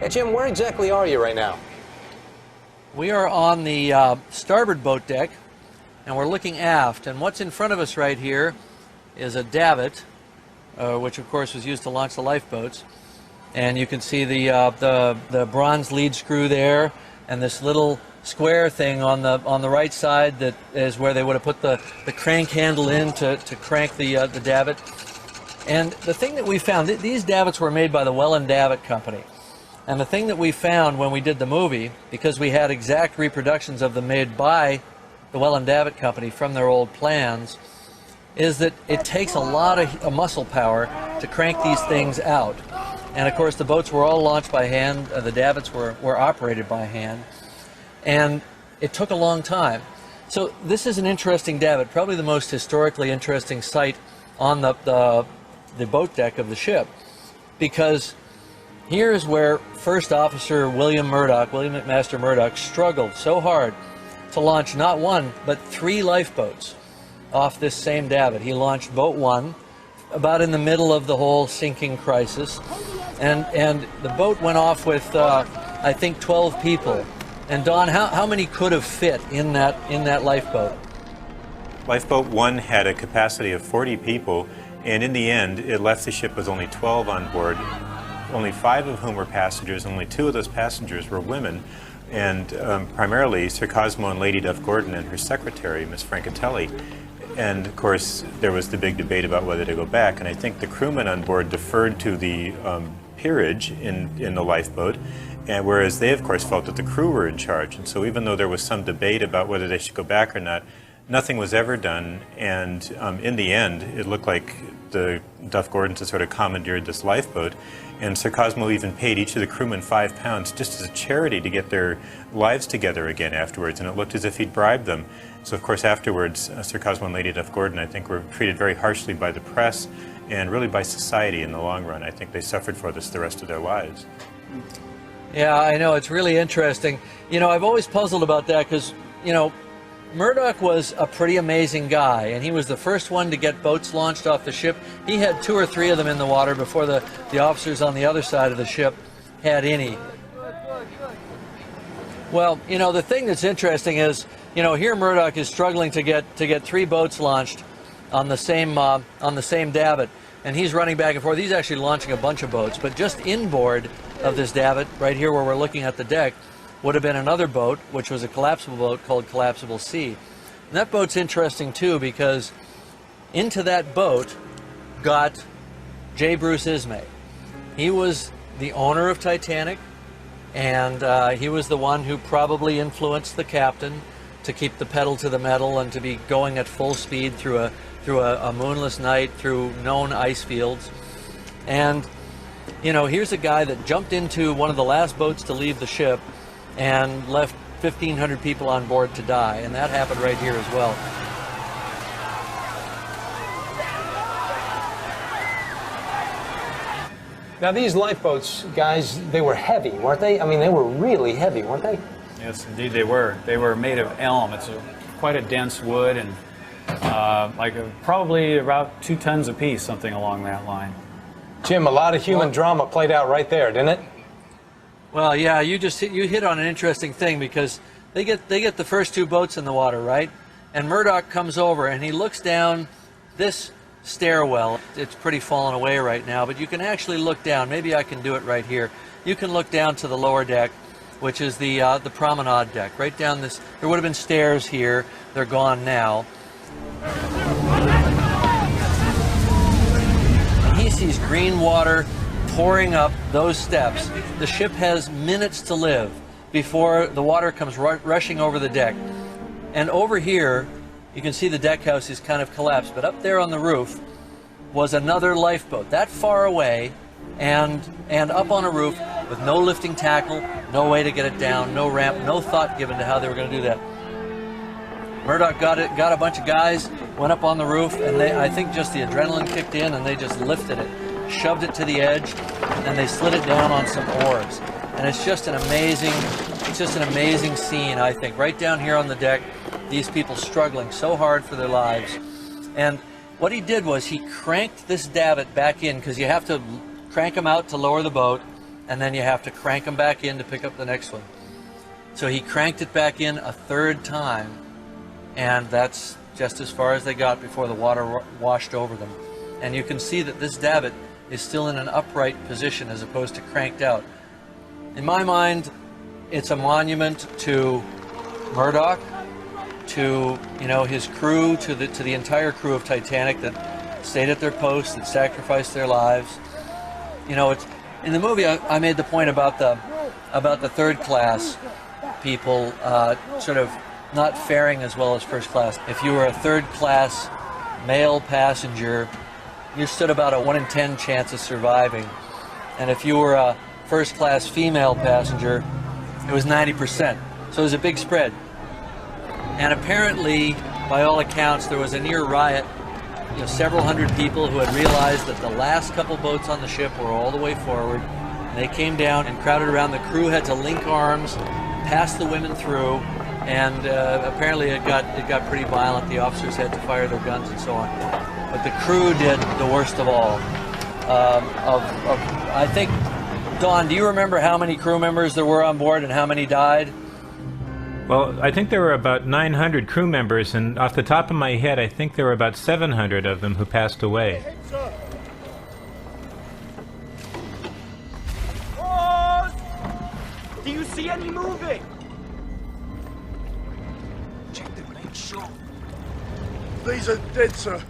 Hey, Jim, where exactly are you right now? We are on the starboard boat deck, and we're looking aft. And what's in front of us right here is a davit, which of course was used to launch the lifeboats. And you can see the bronze lead screw there, and this little square thing on the right side that is where they would have put the crank handle in to crank the davit. And the thing that we found, these davits were made by the Welland Davit Company. And the thing that we found when we did the movie, because we had exact reproductions of them made by the Welland Davit Company from their old plans, is that it takes a lot of muscle power to crank these things out. And of course the boats were all launched by hand, the davits were operated by hand, and it took a long time. So this is an interesting davit, probably the most historically interesting site on the boat deck of the ship, because here is where First Officer William McMaster Murdoch, struggled so hard to launch not one, but 3 lifeboats off this same davit. He launched boat 1 about in the middle of the whole sinking crisis, and the boat went off with I think 12 people. And Don, how many could have fit in that lifeboat? Lifeboat 1 had a capacity of 40 people, and in the end it left the ship with only 12 on board, only 5 of whom were passengers. Only 2 of those passengers were women, and primarily Sir Cosmo and Lady Duff Gordon and her secretary, Miss Francatelli. And of course there was the big debate about whether to go back, and I think the crewmen on board deferred to the peerage in the lifeboat, and whereas they of course felt that the crew were in charge. And so even though there was some debate about whether they should go back or not, nothing was ever done, and in the end it looked like the Duff Gordons had sort of commandeered this lifeboat, and Sir Cosmo even paid each of the crewmen £5 just as a charity to get their lives together again afterwards, and it looked as if he'd bribed them. So of course afterwards Sir Cosmo and Lady Duff Gordon, I think, were treated very harshly by the press and really by society in the long run. I think they suffered for this the rest of their lives. Yeah, I know, it's really interesting. You know, I've always puzzled about that because, you know, Murdoch was a pretty amazing guy, and he was the first one to get boats launched off the ship. He had 2 or 3 of them in the water before the officers on the other side of the ship had any. Well, you know, the thing that's interesting is, you know, here Murdoch is struggling to get 3 boats launched on the same davit, and he's running back and forth. He's actually launching a bunch of boats, but just inboard of this davit, right here where we're looking at the deck, would have been another boat, which was a collapsible boat called Collapsible C. And that boat's interesting too, because into that boat got J. Bruce Ismay. He was the owner of Titanic, and he was the one who probably influenced the captain to keep the pedal to the metal and to be going at full speed through a moonless night, through known ice fields. And you know, here's a guy that jumped into one of the last boats to leave the ship and left 1,500 people on board to die, and that happened right here as well. Now these lifeboats, guys, they were heavy, weren't they? I mean, they were really heavy, weren't they? Yes, indeed they were. They were made of elm. It's quite a dense wood, and probably about 2 tons apiece, something along that line. Jim, a lot of human drama played out right there, didn't it? Well, yeah, you hit on an interesting thing, because they get the first 2 boats in the water, right? And Murdoch comes over and he looks down this stairwell. It's pretty fallen away right now, but you can actually look down. Maybe I can do it right here. You can look down to the lower deck, which is the promenade deck. Right down this, there would have been stairs here. They're gone now. And he sees green water pouring up those steps. The ship has minutes to live before the water comes rushing over the deck. And over here, you can see the deck house is kind of collapsed, but up there on the roof was another lifeboat, that far away, and up on a roof with no lifting tackle, no way to get it down, no ramp, no thought given to how they were going to do that. Murdoch got a bunch of guys, went up on the roof, and I think just the adrenaline kicked in, and they just lifted it, shoved it to the edge, and they slid it down on some oars. And it's just an amazing scene, I think. Right down here on the deck, these people struggling so hard for their lives. And what he did was he cranked this davit back in, because you have to crank them out to lower the boat, and then you have to crank them back in to pick up the next one. So he cranked it back in a third time, and that's just as far as they got before the water washed over them. And you can see that this davit is still in an upright position as opposed to cranked out. In my mind, it's a monument to Murdoch, to his crew, to the entire crew of Titanic that stayed at their posts, that sacrificed their lives. It's in the movie. I made the point about the third class people sort of not faring as well as first class. If you were a third class male passenger, you stood about a 1 in 10 chance of surviving, and if you were a first class female passenger, it was 90%. So it was a big spread. And apparently, by all accounts, there was a near riot. Several hundred people who had realized that the last couple boats on the ship were all the way forward. And they came down and crowded around. The crew had to link arms, pass the women through, and apparently it got pretty violent. The officers had to fire their guns and so on. But the crew did the worst of all. I think, Don, do you remember how many crew members there were on board and how many died? Well, I think there were about 900 crew members, and off the top of my head, I think there were about 700 of them who passed away. Do you see any moving? These are dead, sir.